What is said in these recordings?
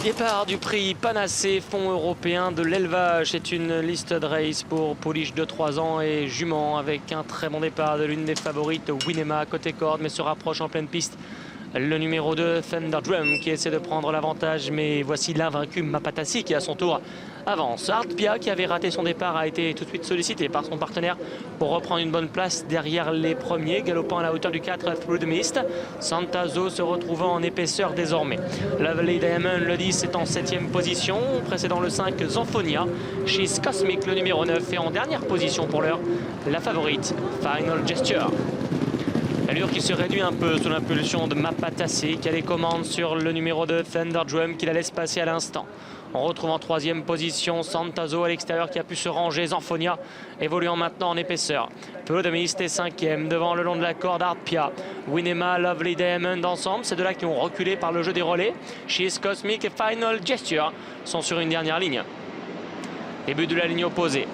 Départ du prix Panacée, fonds européen de l'élevage. C'est une liste de race pour pouliche de 3 ans et jument avec un très bon départ de l'une des favorites, Winema, côté corde, mais se rapproche en pleine piste. Le numéro 2, Thunder Drum, qui essaie de prendre l'avantage, mais voici l'invaincu Mapatassi qui à son tour avance. Artpia, qui avait raté son départ, a été tout de suite sollicité par son partenaire pour reprendre une bonne place derrière les premiers, galopant à la hauteur du 4, Through the Mist. Santazo se retrouvant en épaisseur désormais. Lovely Diamond, le 10, est en 7e position, précédant le 5, Zanfonia. She's Cosmic, le numéro 9, et en dernière position pour l'heure, la favorite, Final Gesture. Allure qui se réduit un peu sous l'impulsion de Mapatassi qui a les commandes sur le numéro 2 Thunder Drum qui la laisse passer à l'instant. On retrouve en 3e position Santazo à l'extérieur qui a pu se ranger. Zanfonia évoluant maintenant en épaisseur. Through the Mist est 5e devant le long de la corde Artpia. Winema, Lovely Diamond ensemble. Ces deux-là qui ont reculé par le jeu des relais. She's Cosmic et Final Gesture sont sur une dernière ligne. Début de la ligne opposée.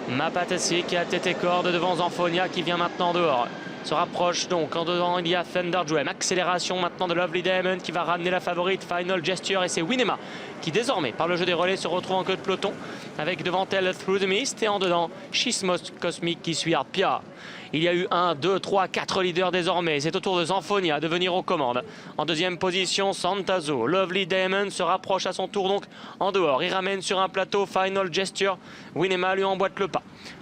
Mapatassi qui a tête et corde devant Zanfonia qui vient maintenant dehors. Se rapproche donc, en dedans il y a Thunder Drum. Accélération maintenant de Lovely Diamond qui va ramener la favorite Final Gesture, et c'est Winema qui désormais par le jeu des relais se retrouve en queue de peloton avec devant elle Through the Mist et en dedans She's Cosmic qui suit Artpia. Il y a eu 1, 2, 3, 4 leaders désormais. C'est au tour de Zanfonia de venir aux commandes. En 2e position, Santazo. Lovely Diamond se rapproche à son tour donc en dehors. Il ramène sur un plateau Final Gesture. Winema lui emboîte le pas.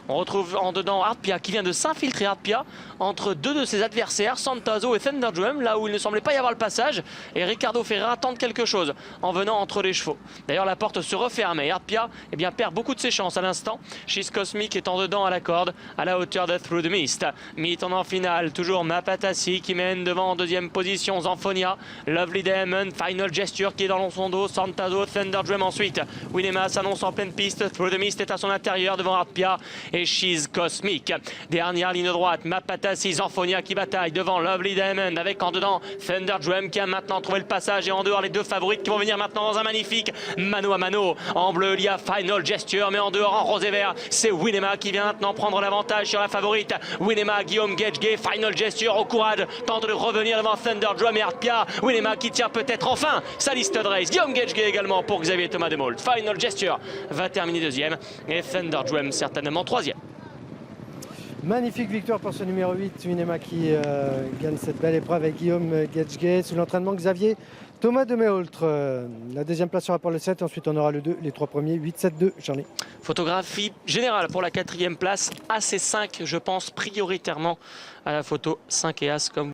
On retrouve en dedans Artpia qui vient de s'infiltrer, Artpia, entre deux de ses adversaires, Santazo et Thunder Drum, là où il ne semblait pas y avoir le passage. Et Ricardo Ferreira tente quelque chose en venant entre les chevaux. D'ailleurs, la porte se referme et Artpia perd beaucoup de ses chances à l'instant. She's Cosmic est en dedans à la corde, à la hauteur de Through the Mist. Mi-temps en finale, toujours Mapatassi qui mène devant en 2e position Zanfonia. Lovely Diamond, Final Gesture qui est dans son dos, Santazo, Thunder Drum ensuite. Winema s'annonce en pleine piste, Through the Mist est à son intérieur devant Artpia et She's Cosmic. Dernière ligne droite, Mapatassi, Zanfonia qui bataille devant Lovely Diamond avec en dedans Thunder Drum qui a maintenant trouvé le passage et en dehors les deux favorites qui vont venir maintenant dans un magnifique mano à mano. En bleu, il y a Final Gesture, mais en dehors en rose et vert, c'est Winema qui vient maintenant prendre l'avantage sur la favorite. Winema, Guillaume Gedge, Final Gesture au courage, tente de revenir devant Thunder Drum et Artpia. Winema qui tient peut-être enfin sa liste de race. Guillaume Gedge également pour Xavier Thomas de Mault. Final Gesture va terminer 2e et Thunder Drum certainement 3e. Magnifique victoire pour ce numéro 8, Winema qui gagne cette belle épreuve avec Guillaume Gedge sous l'entraînement Xavier Thomas de Méaultre. La 2e place sera pour le 7, ensuite on aura le 2, les 3 premiers, 8, 7, 2, Charlie. Photographie générale pour la 4e place, As et 5, je pense prioritairement à la photo 5 et As comme